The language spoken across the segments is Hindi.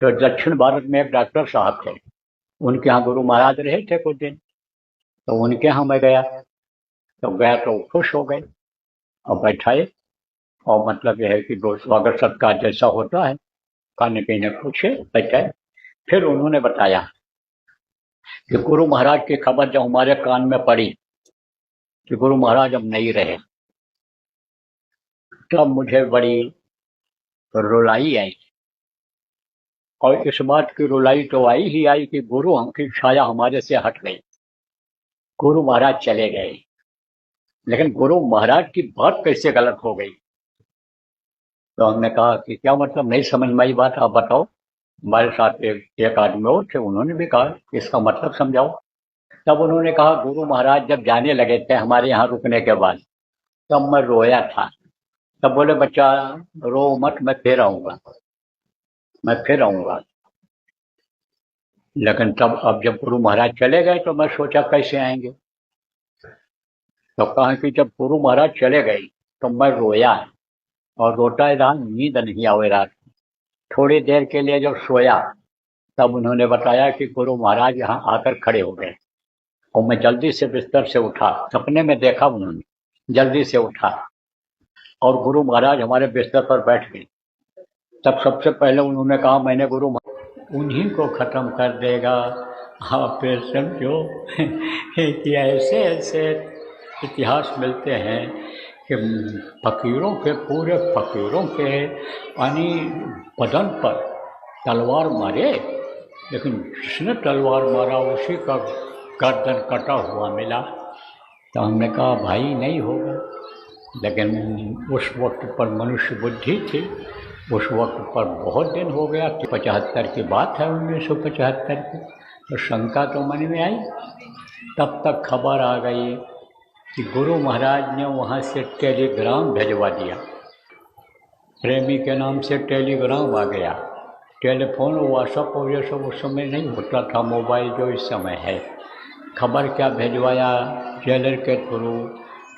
तो दक्षिण भारत में एक डॉक्टर साहब थे, उनके यहाँ गुरु महाराज रहे थे कुछ दिन। तो उनके यहाँ मैं गया, तो गया तो खुश हो गए और बैठाए, और मतलब यह है कि दोस्त स्वागत सत्कार जैसा होता है, खाने पीने पूछे, बैठाए। फिर उन्होंने बताया कि गुरु महाराज की खबर जब हमारे कान में पड़ी कि गुरु महाराज अब नहीं रहे, तब मुझे बड़ी रुलाई आई। और इस बात की रुलाई तो आई ही आई कि गुरु की छाया हमारे से हट गई, गुरु महाराज चले गए। लेकिन गुरु महाराज की बात कैसे गलत हो गई? तो हमने कहा कि क्या मतलब, नहीं समझ में आई बात, आप बताओ। हमारे साथ एक आदमी और थे, उन्होंने भी कहा इसका मतलब समझाओ। तब उन्होंने कहा गुरु महाराज जब जाने लगे थे हमारे यहाँ रुकने के बाद, तब मैं रोया था। तब बोले बच्चा रो मत, मैं फिर आऊंगा, मैं फिर आऊंगा। लेकिन तब अब जब गुरु महाराज चले गए तो मैं सोचा कैसे आएंगे। तो कहा कि जब गुरु महाराज चले गए तो मैं रोया, और रोता रहा, नींद नहीं आवे रात। थोड़ी देर के लिए जब सोया, तब उन्होंने बताया कि गुरु महाराज यहाँ आकर खड़े हो गए। और मैं जल्दी से बिस्तर से उठा, सपने में देखा उन्होंने, जल्दी से उठा और गुरु महाराज हमारे बिस्तर पर बैठ गए। तब सबसे पहले उन्होंने कहा, मैंने गुरु उन्हीं को खत्म कर देगा। आप फिर समझो कि ऐसे ऐसे इतिहास मिलते हैं कि फकीरों के, पूरे फकीरों के यानी बदन पर तलवार मारे, लेकिन जिसने तलवार मारा उसी का गर्दन कटा हुआ मिला। तो हमने कहा भाई नहीं होगा। लेकिन उस वक्त पर मनुष्य बुद्धि थी, उस वक्त पर बहुत दिन हो गया कि 75 की बात है, 1975 की। तो शंका तो मन में आई। तब तक खबर आ गई कि गुरु महाराज ने वहाँ से टेलीग्राम भिजवा दिया, प्रेमी के नाम से टेलीग्राम आ गया। टेलीफोन व्हाट्सअप और ये सब उस समय नहीं होता था, मोबाइल जो इस समय है। खबर क्या भिजवाया जेलर के थ्रू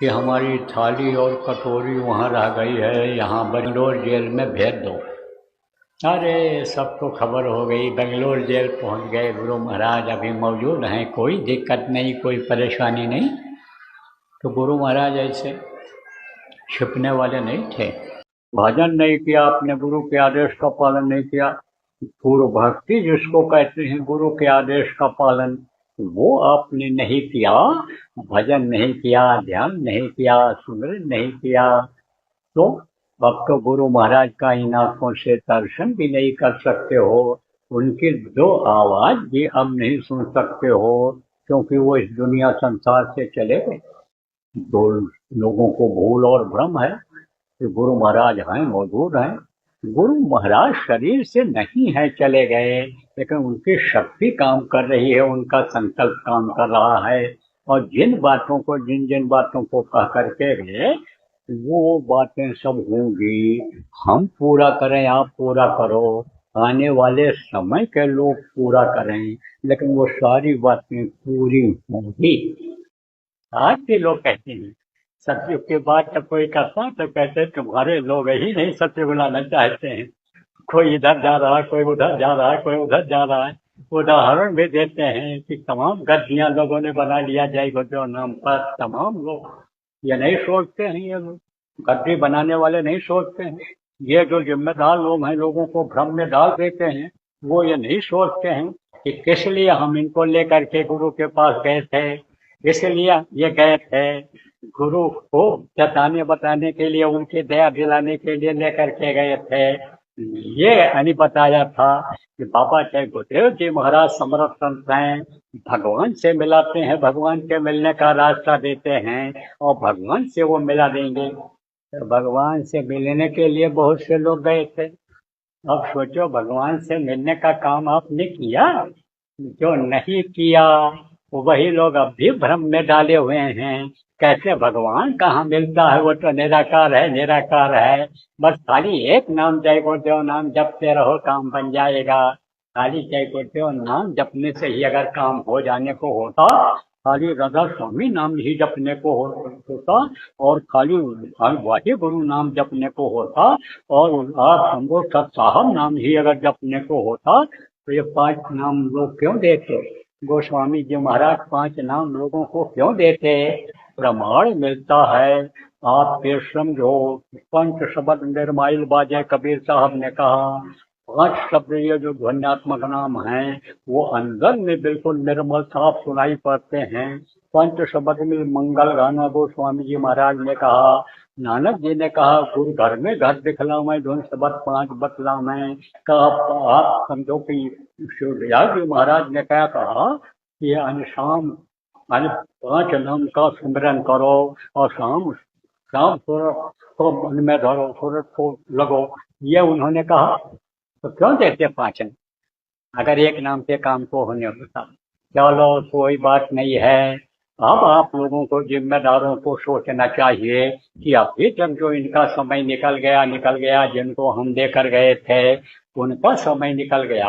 कि हमारी थाली और कटोरी वहाँ रह गई है, यहाँ बेंगलोर जेल में भेज दो। अरे सबको खबर हो गई, बेंगलोर जेल पहुँच गए। गुरु महाराज अभी मौजूद हैं, कोई दिक्कत नहीं, कोई परेशानी नहीं। तो गुरु महाराज ऐसे छिपने वाले नहीं थे। भजन नहीं किया आपने, गुरु के आदेश का पालन नहीं किया। पूर्व भक्ति जिसको कहते हैं, गुरु के आदेश का पालन, वो आपने नहीं किया, भजन नहीं किया, ध्यान नहीं किया, सुमिरन नहीं किया, तो अब तो गुरु महाराज का इन आंखों से दर्शन भी नहीं कर सकते हो, उनकी दो आवाज भी अब नहीं सुन सकते हो, क्योंकि वो इस दुनिया संसार से चले गए। तो लोगों को भूल और भ्रम है कि गुरु महाराज हैं, मौजूद हैं। गुरु महाराज शरीर से नहीं है चले गए, लेकिन उनकी शक्ति काम कर रही है, उनका संकल्प काम कर रहा है। और जिन बातों को, जिन जिन बातों को कह करके गए, वो बातें सब होंगी। हम पूरा करें, आप पूरा करो, आने वाले समय के लोग पूरा करें, लेकिन वो सारी बातें पूरी होंगी। आज भी लोग कहते हैं सत्युग के बाद जब कोई करता तो कहते हैं तुम्हारे लोग ही नहीं सत्य बुलाना चाहते हैं। कोई इधर जा रहा है, कोई उधर जा रहा है, कोई उधर जा रहा है। उदाहरण भी देते हैं कि तमाम गद्दियां लोगों ने बना लिया जय गुरुदेव नाम पर। तमाम लोग ये नहीं सोचते हैं, ये लोग गद्दी बनाने वाले नहीं सोचते हैं, ये जो जिम्मेदार लोग हैं लोगों को भ्रम में डाल देते हैं, वो ये नहीं सोचते हैं कि किस लिए हम इनको लेकर के गुरु के पास गए थे। इसलिए ये गए थे गुरु को जताने बताने के लिए, उनकी दया दिलाने के लिए लेकर के गए थे। ये नहीं बताया था कि बाबा जय गुरुदेव जी महाराज समर्थ संत हैं, भगवान से मिलाते हैं, भगवान के मिलने का रास्ता देते हैं और भगवान से वो मिला देंगे। तो भगवान से मिलने के लिए बहुत से लोग गए थे। अब सोचो भगवान से मिलने का काम आपने किया? जो नहीं किया वही लोग अब भी भ्रम में डाले हुए हैं। कैसे भगवान कहाँ मिलता है, वो तो निराकार है, निराकार है। बस खाली एक नाम जय गुरुदेव नाम जपते रहो, काम बन जाएगा। खाली जय गुरुदेव नाम जपने से ही अगर काम हो जाने को होता खाली राधा स्वामी नाम ही जपने को होता, और खाली वाहे गुरु नाम जपने को होता, और आप समझो सत साहब नाम ही अगर जपने को होता तो ये 5 नाम लोग क्यों देते? गोस्वामी जी महाराज 5 नाम लोगों को क्यों देते? प्रमाण मिलता है। आप फिर समझो, पंच शब्द निर्माइल बाजे कबीर साहब ने कहा। 5 शब्द ये जो ध्वन्यात्मक नाम हैं वो अंदर में बिल्कुल निर्मल साफ सुनाई पड़ते हैं। पंच शब्द में मंगल गाना गोस्वामी जी महाराज ने कहा। नानक जी ने कहा गुरु घर में घर दिखला मैं धुन शब्द 5 बतला मैं। कहा आप समझो कि शिवदयाल जी महाराज ने क्या कहा कि शाम 5 नाम का स्मरण करो और शाम शाम सूरत को मन में धरो, सूरत को लगो, ये उन्होंने कहा। तो क्यों देते 5 नाम अगर एक नाम से काम को होने होता? चलो कोई बात नहीं है। अब आप लोगों को जिम्मेदारों को सोचना चाहिए कि अभी तक जो इनका समय निकल गया, जिनको हम देकर गए थे उनका समय निकल गया।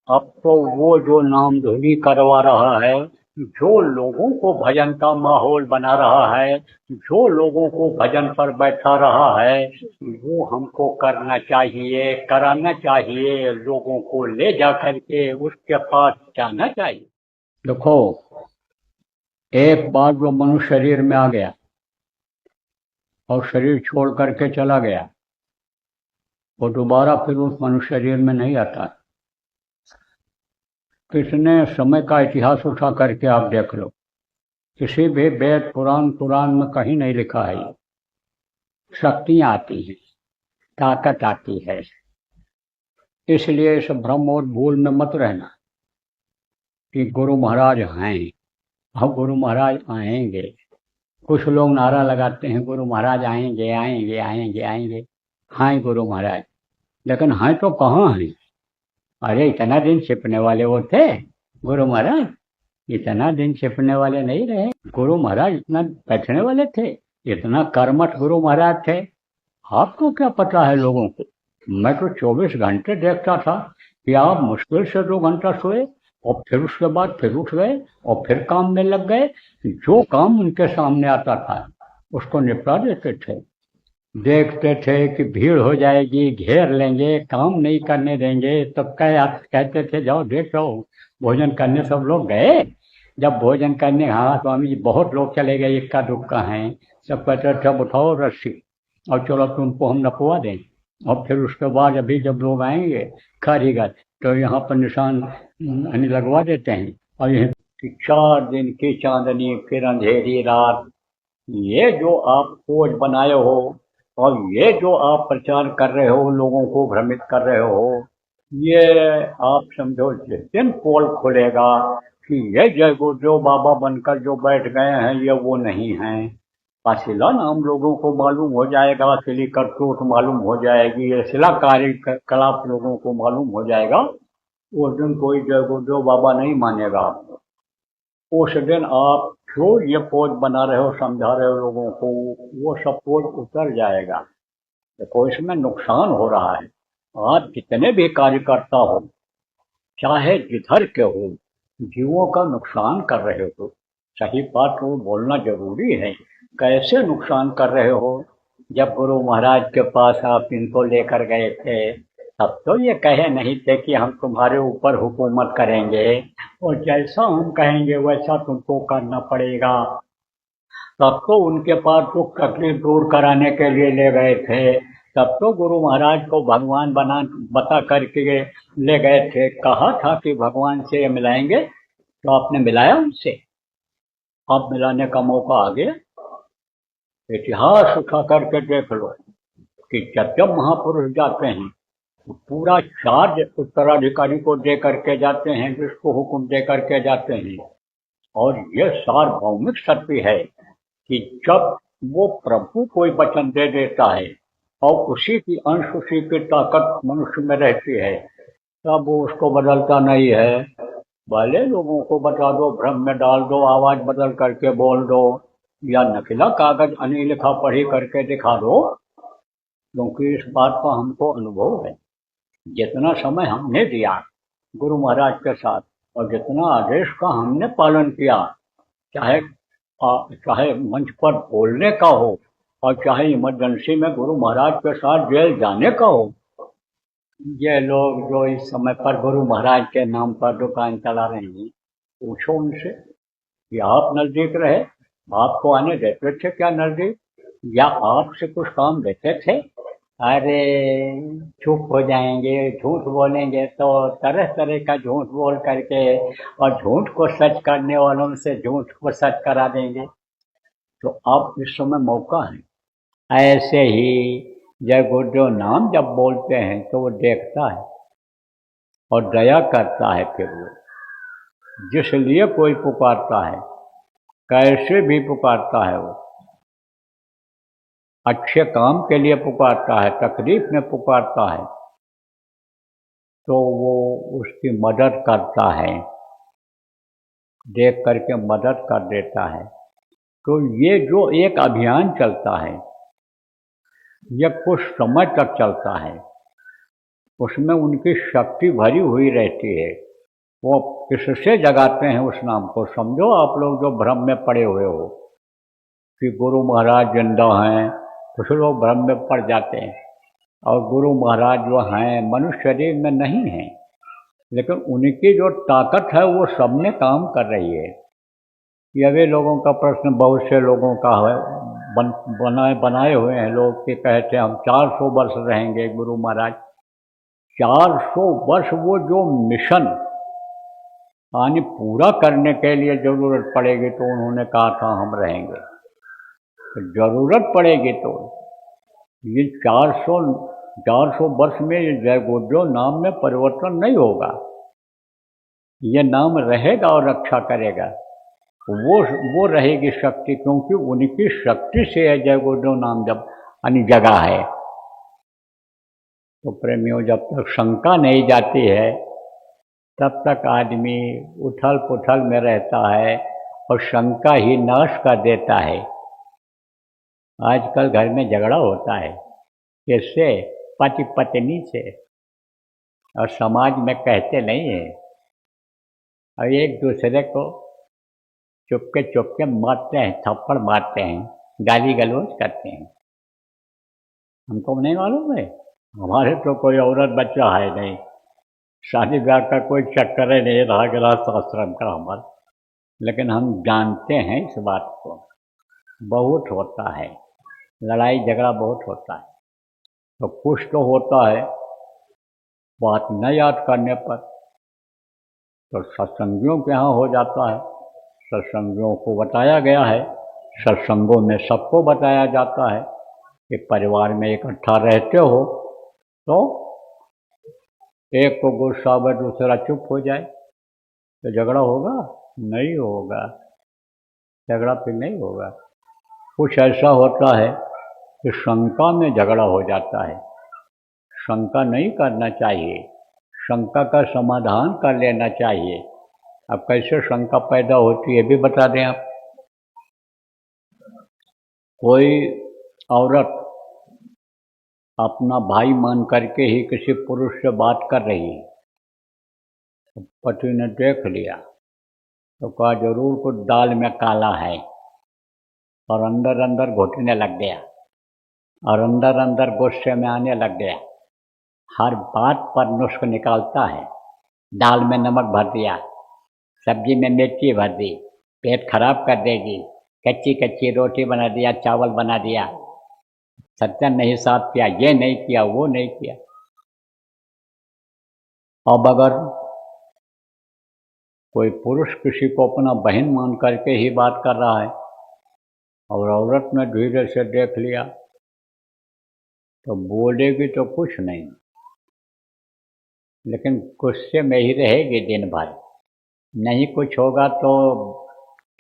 अब तो वो जो नाम धुनी करवा रहा है, जो लोगों को भजन का माहौल बना रहा है, जो लोगों को भजन पर बैठा रहा है, वो हमको करना चाहिए, कराना चाहिए, लोगों को ले जा करके उसके पास जाना चाहिए। देखो, एक बार जो मनुष्य शरीर में आ गया और शरीर छोड़ करके चला गया, वो दोबारा फिर उस मनुष्य शरीर में नहीं आता। कितने समय का इतिहास उठा करके आप देख लो, किसी भी वेद पुराण में कहीं नहीं लिखा है। शक्तियां आती हैं, ताकत आती है, इसलिए इस भ्रम और भूल में मत रहना कि गुरु महाराज हैं। अब गुरु महाराज आएंगे। कुछ लोग नारा लगाते हैं गुरु महाराज आएंगे आएंगे आएंगे आएंगे। हाँ गुरु महाराज, लेकिन हाँ तो कहाँ हैं? अरे इतना दिन छिपने वाले वो थे गुरु महाराज, इतना दिन छिपने वाले नहीं रहे। गुरु महाराज इतना बैठने वाले थे, इतना कर्मठ गुरु महाराज थे। आपको क्या पता है लोगों को? मैं तो 24 घंटे देखता था कि आप मुश्किल से 2 घंटा सोए और फिर उसके बाद फिर उठ गए और फिर काम में लग गए। जो काम उनके सामने आता था उसको निपटा देते थे। देखते थे कि भीड़ हो जाएगी, घेर लेंगे, काम नहीं करने देंगे, तो कहते थे जाओ देखो भोजन करने। सब लोग गए। जब भोजन करने, हाँ स्वामी जी बहुत लोग चले गए, इक्का दुक्का हैं, सब कहते थे उठाओ रस्सी और चलो तुमको हम नपवा दें। और फिर उसके बाद अभी जब लोग आएंगे कारीगर, तो यहाँ पर निशान लगवा देते हैं। और यह 4 दिन की चांदनी फिर अंधेरी रात, ये जो आप खोज बनाए हो और ये जो आप प्रचार कर रहे हो, लोगों को भ्रमित कर रहे हो, ये आप समझो जिस दिन पोल खुलेगा कि ये जय गुरुदेव बाबा बनकर जो बैठ गए हैं ये वो नहीं हैं। अशिला नाम लोगों को मालूम हो जाएगा, असली करतूत मालूम हो जाएगी, अशिला कार्यकलाप लोगों को मालूम हो जाएगा। उस दिन कोई जय गुरुदेव बाबा नहीं मानेगा आपको। उस दिन आप जो ये पोज बना रहे हो, समझा रहे हो लोगों को, वो सब पोज उतर जाएगा। देखो इसमें नुकसान हो रहा है। आप जितने भी कार्यकर्ता हो, चाहे जिधर के हो, जीवों का नुकसान कर रहे हो। सही बात वो बोलना जरूरी है। कैसे नुकसान कर रहे हो? जब गुरु महाराज के पास आप इनको लेकर गए थे तब तो ये कहे नहीं थे कि हम तुम्हारे ऊपर हुकूमत करेंगे और जैसा हम कहेंगे वैसा तुमको करना पड़ेगा। तब तो उनके पास दुख तकलीफ दूर कराने के लिए ले गए थे। तब तो गुरु महाराज को भगवान बता करके ले गए थे। कहा था कि भगवान से मिलाएंगे, तो आपने मिलाया उनसे? अब मिलाने का मौका आ गया। इतिहास उठा करके देख लो कि जब जब महापुरुष जाते हैं तो पूरा चार्ज उत्तराधिकारी को दे करके जाते हैं, जिसको हुक्म दे करके जाते हैं। और यह सार्वभौमिक सत्य है कि जब वो प्रभु कोई वचन दे देता है और उसी की अंश, उसी की ताकत मनुष्य में रहती है, तब वो उसको बदलता नहीं है। भले लोगों को बता दो, भ्रम में डाल दो, आवाज बदल करके बोल दो, या नकला कागज अनी लिखा पढ़ी करके दिखा दो, क्योंकि इस बात का हमको अनुभव है। जितना समय हमने दिया गुरु महाराज के साथ और जितना आदेश का हमने पालन किया, चाहे चाहे मंच पर बोलने का हो और चाहे इमरजेंसी में गुरु महाराज के साथ जेल जाने का हो। ये लोग जो इस समय पर गुरु महाराज के नाम पर दुकान चला रहे हैं, पूछो उनसे कि आप नजदीक रहे, आपको आने देते थे क्या नजदीक, या आपसे कुछ काम देते थे? अरे चुप हो जाएंगे, झूठ बोलेंगे तो तरह तरह का झूठ बोल करके और झूठ को सच करने वालों से झूठ को सच करा देंगे। तो अब इस समय मौका है। ऐसे ही जय गुरुदेव नाम जब बोलते हैं तो वो देखता है और दया करता है। फिर वो जिस लिए कोई पुकारता है, कैसे भी पुकारता है, वो अच्छे काम के लिए पुकारता है, तकलीफ में पुकारता है, तो वो उसकी मदद करता है, देख करके मदद कर देता है। तो ये जो एक अभियान चलता है, ये कुछ समय तक चलता है, उसमें उनकी शक्ति भरी हुई रहती है। वो किससे जगाते हैं उस नाम को? समझो आप लोग जो भ्रम में पड़े हुए हो कि गुरु महाराज जिंदा हैं, कुछ लोग भ्रम में पड़ जाते हैं। और गुरु महाराज जो हैं मनुष्य शरीर में नहीं हैं, लेकिन उनकी जो ताकत है वो सब में काम कर रही है। ये भी लोगों का प्रश्न बहुत से लोगों का है, बनाए हुए हैं लोग कि कहते हैं हम 400 वर्ष रहेंगे गुरु महाराज। 400 वर्ष वो जो मिशन यानी पूरा करने के लिए जरूरत पड़ेगी तो उन्होंने कहा था हम रहेंगे। तो जरूरत पड़ेगी तो ये 400 वर्ष में ये जय गुरुदेव नाम में परिवर्तन नहीं होगा। ये नाम रहेगा और रक्षा करेगा। वो रहेगी शक्ति, क्योंकि उनकी शक्ति से है जय गुरुदेव नाम जब यानी जगह है। तो प्रेमियों, जब तक शंका नहीं जाती है तब तक आदमी उथल पुथल में रहता है और शंका ही नाश कर देता है। आजकल घर में झगड़ा होता है, किससे? पति पत्नी से, और समाज में कहते नहीं है, और एक दूसरे को चुपके मारते हैं, थप्पड़ मारते हैं, गाली गलौज करते हैं। हमको नहीं मालूम है, हमारे तो कोई औरत बच्चा है नहीं, शादी ब्याह का कोई चक्कर ही नहीं रहा गृहस्थ आश्रम का हमारा, लेकिन हम जानते हैं इस बात को। बहुत होता है, लड़ाई झगड़ा बहुत होता है। तो कुछ तो होता है बात न याद करने पर, तो सत्संगियों के यहाँ हो जाता है। सत्संगियों को बताया गया है, सत्संगों में सबको बताया जाता है कि परिवार में इकट्ठा रहते हो तो एक को गुस्सा आवे दूसरा चुप हो जाए तो झगड़ा होगा? नहीं होगा, झगड़ा फिर नहीं होगा। कुछ ऐसा होता है कि शंका में झगड़ा हो जाता है। शंका नहीं करना चाहिए, शंका का समाधान कर लेना चाहिए। अब कैसे शंका पैदा होती है भी बता दें आप। कोई औरत अपना भाई मान करके ही किसी पुरुष से बात कर रही है, तो पति ने देख लिया तो कहा जरूर कुछ दाल में काला है, और अंदर अंदर घुटने लग गया और अंदर अंदर गुस्से में आने लग गया। हर बात पर नुस्ख निकालता है। दाल में नमक भर दिया, सब्जी में मिर्ची भर दी, पेट खराब कर देगी। कच्ची कच्ची रोटी बना दिया, चावल बना दिया, सत्तर नहीं साफ किया, ये नहीं किया, वो नहीं किया। अब अगर कोई पुरुष किसी को अपना बहन मान करके ही बात कर रहा है और औरत ने धीरे से देख लिया तो बोलेगी तो कुछ नहीं, लेकिन गुस्से में ही रहेगी दिन भर। नहीं कुछ होगा तो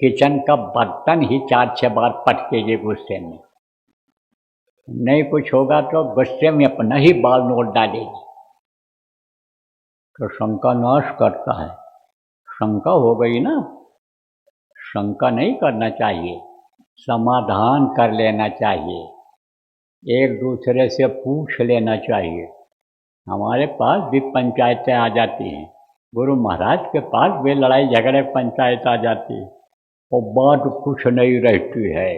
किचन का बर्तन ही 4-6 बार पटकेगी गुस्से में। नहीं कुछ होगा तो गुस्से में अपना ही बाल नोट डालेगी। तो शंका नाश करता है। शंका हो गई ना, शंका नहीं करना चाहिए, समाधान कर लेना चाहिए, एक दूसरे से पूछ लेना चाहिए। हमारे पास भी पंचायतें आ जाती हैं, गुरु महाराज के पास भी लड़ाई झगड़े पंचायत आ जाती है। और बात कुछ नहीं रहती है,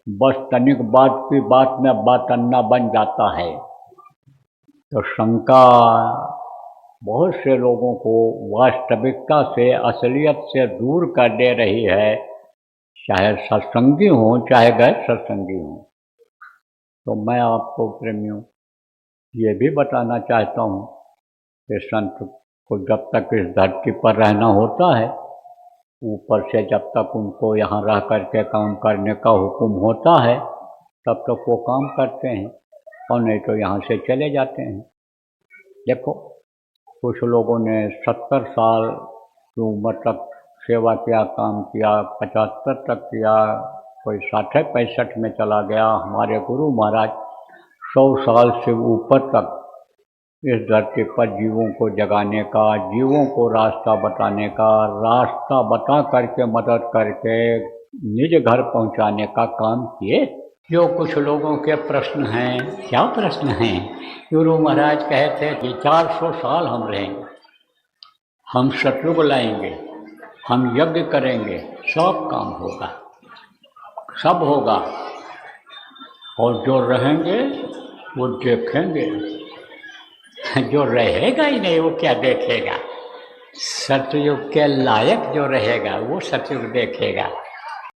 बस तनिक बात की बात में बात अन्ना बन जाता है। तो शंका बहुत से लोगों को वास्तविकता से, असलियत से दूर कर दे रही है, चाहे सत्संगी हों चाहे गैर सत्संगी हों। तो मैं आपको प्रेमियों ये भी बताना चाहता हूँ कि संत को जब तक इस धरती पर रहना होता है, ऊपर से जब तक उनको यहाँ रह करके काम करने का हुक्म होता है तब तक वो काम करते हैं, और नहीं तो यहाँ से चले जाते हैं। देखो, कुछ लोगों ने 70 साल की उम्र तक सेवा किया, काम किया, 75 तक किया, कोई 60-65 में चला गया। हमारे गुरु महाराज 100 साल से ऊपर तक इस धरती पर जीवों को जगाने का, जीवों को रास्ता बताने का, रास्ता बता करके मदद करके निज घर पहुंचाने का काम किए। जो कुछ लोगों के प्रश्न हैं, क्या प्रश्न हैं? गुरु महाराज कहते कि 400 साल हम रहेंगे, हम सतयुग लाएंगे, हम यज्ञ करेंगे, सब काम होगा, सब होगा, और जो रहेंगे वो देखेंगे, जो रहेगा ही नहीं वो क्या देखेगा? सतयुग के लायक जो रहेगा वो सतयुग देखेगा।